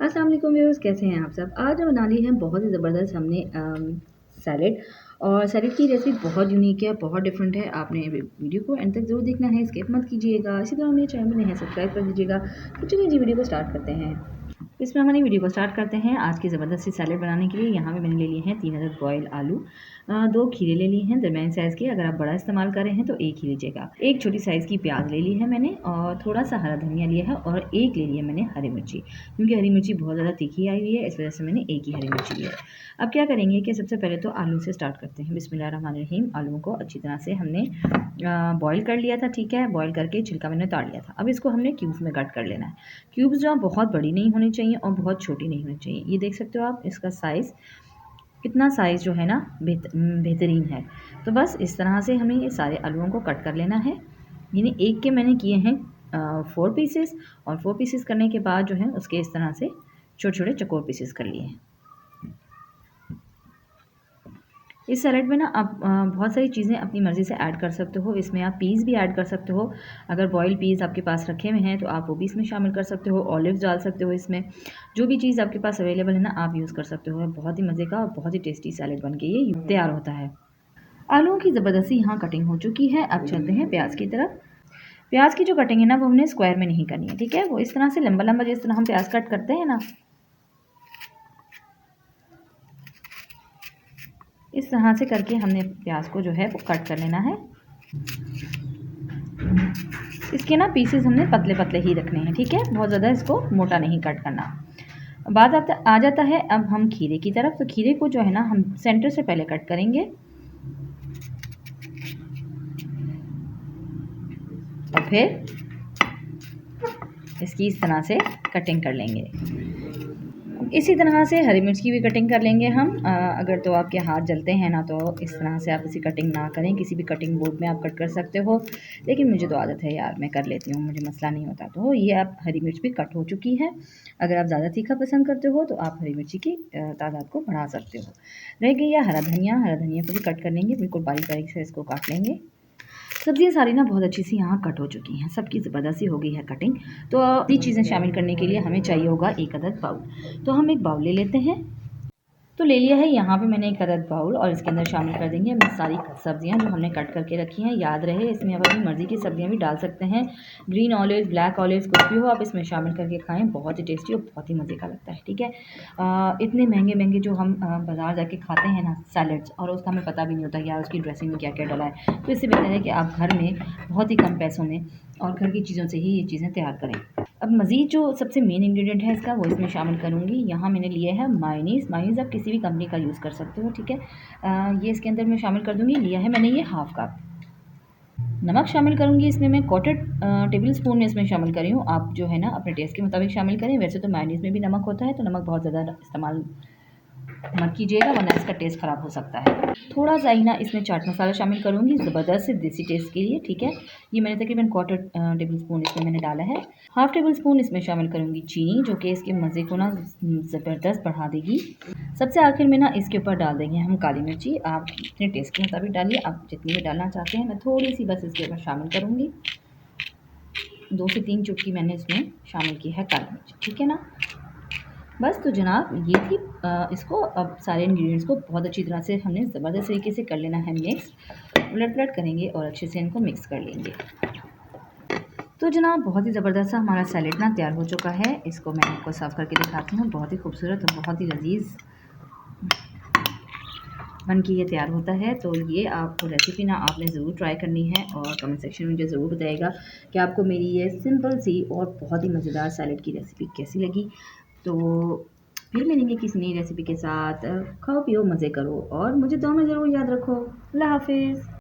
अस्सलाम वालेकुम व्यूअर्स, कैसे हैं आप सब। आज बना ली है बहुत ही ज़बरदस्त हमने सैलेड। और सैलेड की रेसिपी बहुत यूनिक है, बहुत डिफरेंट है। आपने वीडियो को एंड तक ज़रूर देखना है, स्किप मत कीजिएगा। इसी तरह मेरे चैनल में है सब्सक्राइब कर दीजिएगा। तो चलिए जी वीडियो को स्टार्ट करते हैं। इसमें हमारी वीडियो को स्टार्ट करते हैं। आज की ज़बरदस्त सी सैलेड बनाने के लिए यहाँ पे मैंने ले लिए हैं 3 अदद बॉयल आलू, 2 खीरे ले लिए हैं दरमियानी साइज़ के। अगर आप बड़ा इस्तेमाल कर रहे हैं तो एक ही लीजिएगा। एक छोटी साइज़ की प्याज ले ली है मैंने, और थोड़ा सा हरा धनिया लिया है, और एक ले लिया मैंने हरी मिर्ची, क्योंकि हरी मिर्ची बहुत ज़्यादा तीखी आई हुई है, इस वजह से मैंने एक ही हरी मिर्ची लिया है। अब क्या करेंगे कि सबसे पहले तो आलू से स्टार्ट करते हैं। बिस्मिल्लाहिर्रहमानिर्रहीम। आलूओं को अच्छी तरह से हमने बॉयल कर लिया था, ठीक है। बॉयल करके छिलका मैंने उतार लिया था। अब इसको हमने क्यूब्स में कट कर लेना है। क्यूब्स जो बहुत बड़ी नहीं होनी चाहिए और बहुत छोटी नहीं होनी चाहिए। ये देख सकते हो आप इसका साइज़, इतना साइज़ जो है ना बेहतरीन है। तो बस इस तरह से हमें ये सारे आलूओं को कट कर लेना है। यानी एक के मैंने किए हैं 4 पीसेस, और 4 पीसेस करने के बाद जो है उसके इस तरह से छोटे छोटे चौकोर पीसेस कर लिए हैं। इस सैलेड में ना आप बहुत सारी चीज़ें अपनी मर्ज़ी से ऐड कर सकते हो। इसमें आप पीस भी ऐड कर सकते हो। अगर बॉयल पीस आपके पास रखे हुए हैं तो आप वो भी इसमें शामिल कर सकते हो। ऑलिव्स डाल सकते हो इसमें। जो भी चीज़ आपके पास अवेलेबल है ना, आप यूज़ कर सकते हो। बहुत ही मज़े का और बहुत ही टेस्टी सैलेड बन के ये तैयार होता है। आलूओं की ज़बरदस्ती यहाँ कटिंग हो चुकी है। अब चलते हैं प्याज की तरफ। प्याज की जो कटिंग है ना, वो हमने स्क्वायर में नहीं करनी है, ठीक है। वो इस तरह से लंबा लंबा, जिस तरह हम प्याज कट करते हैं ना, इस तरह से करके हमने प्याज को जो है वो कट कर लेना है। इसके ना पीसेस हमने पतले पतले ही रखने हैं, ठीक है। बहुत ज़्यादा इसको मोटा नहीं कट करना। बात आ जाता है अब हम खीरे की तरफ। तो खीरे को जो है ना हम सेंटर से पहले कट करेंगे, और फिर इसकी इस तरह से कटिंग कर लेंगे। इसी तरह से हरी मिर्च की भी कटिंग कर लेंगे हम। अगर तो आपके हाथ जलते हैं ना, तो इस तरह से आप इसी कटिंग ना करें, किसी भी कटिंग बोर्ड में आप कट कर सकते हो। लेकिन मुझे तो आदत है यार, मैं कर लेती हूँ, मुझे मसला नहीं होता। तो ये आप हरी मिर्च भी कट हो चुकी है। अगर आप ज़्यादा तीखा पसंद करते हो तो आप हरी मिर्ची की तादाद को बढ़ा सकते हो। रह गया हरा धनिया। हरा धनिया को भी कट कर लेंगे, बिल्कुल बारीक बारीक से इसको काट लेंगे। सब्जियां सारी ना बहुत अच्छी सी यहाँ कट हो चुकी हैं, सबकी ज़बरदस्ती हो गई है कटिंग। तो ये चीज़ें शामिल करने के लिए हमें चाहिए होगा 1 अदद बाउल। तो हम एक बाउल ले लेते हैं। तो ले लिया है यहाँ पे मैंने 1 अदद बाउल, और इसके अंदर शामिल कर देंगे हम सारी सब्जियाँ जो हमने कट करके रखी हैं। याद रहे इसमें आप अपनी मर्ज़ी की सब्जियाँ भी डाल सकते हैं। ग्रीन ऑलिव, ब्लैक ऑलिव, कुछ भी हो आप इसमें शामिल करके खाएँ, बहुत ही टेस्टी और बहुत ही मज़े का लगता है, ठीक है। इतने महंगे महंगे जो हम बाज़ार जाके खाते हैं ना सैलेड्स, और उसका हमें पता भी नहीं होता यार उसकी ड्रेसिंग में क्या क्या डला है। तो इससे बेहतर है कि आप घर में बहुत ही कम पैसों में और घर की चीज़ों से ही ये चीज़ें तैयार करें। अब मज़ीद जो सबसे मेन इंग्रेडिएंट है इसका, वो इसमें शामिल करूँगी। यहाँ मैंने लिया है मायोनीज़। मायोनीज़ आप किसी भी कंपनी का यूज़ कर सकते हो, ठीक है। ये इसके अंदर मैं शामिल कर दूँगी। लिया है मैंने ये हाफ़ कप। नमक शामिल करूँगी इसमें मैं 1/4 टेबल स्पून में इसमें शामिल कर रही हूँ। आप जो है ना अपने टेस्ट के मुताबिक शामिल करें। वैसे तो मायोनीज़ में भी नमक होता है, तो नमक बहुत ज़्यादा इस्तेमाल मत कीजिएगा, वरना इसका टेस्ट ख़राब हो सकता है। थोड़ा सा ही ना इसमें चाट मसाला शामिल करूँगी, ज़बरदस्त से देसी टेस्ट के लिए, ठीक है। ये मैंने तकरीबन 1/4 टेबल स्पून इसमें मैंने डाला है। हाफ़ टेबल स्पून इसमें शामिल करूँगी चीनी, जो कि इसके मज़े को ना ज़बरदस्त बढ़ा देगी। सबसे आखिर में ना इसके ऊपर डाल देंगे हम काली मिर्ची। आप अपने टेस्ट के मुताबिक डालिए, आप जितनी भी डालना चाहते हैं। मैं थोड़ी सी बस इसके ऊपर शामिल करूँगी, 2 से 3 चुटकी मैंने इसमें शामिल की है काली मिर्च, ठीक है ना। बस तो जनाब ये थी इसको अब सारे इंग्रेडिएंट्स को बहुत अच्छी तरह से हमने ज़बरदस्त तरीके से कर लेना है मिक्स। उलट पलट करेंगे और अच्छे से इनको मिक्स कर लेंगे। तो जनाब बहुत ही ज़बरदस्त सा हमारा सैलेड ना तैयार हो चुका है। इसको मैं आपको सर्व करके दिखाती हूँ। बहुत ही खूबसूरत और बहुत ही लजीज बन के ये तैयार होता है। तो ये आपको रेसिपी ना आपने ज़रूर ट्राई करनी है, और कमेंट सेक्शन में मुझे ज़रूर बताइएगा कि आपको मेरी ये सिंपल सी और बहुत ही मज़ेदार सैलेड की रेसिपी कैसी लगी। तो फिर मिलेंगे किसी नई रेसिपी के साथ। खाओ पियो मज़े करो और मुझे दुआ में ज़रूर याद रखो। अल्लाह हाफ़िज़।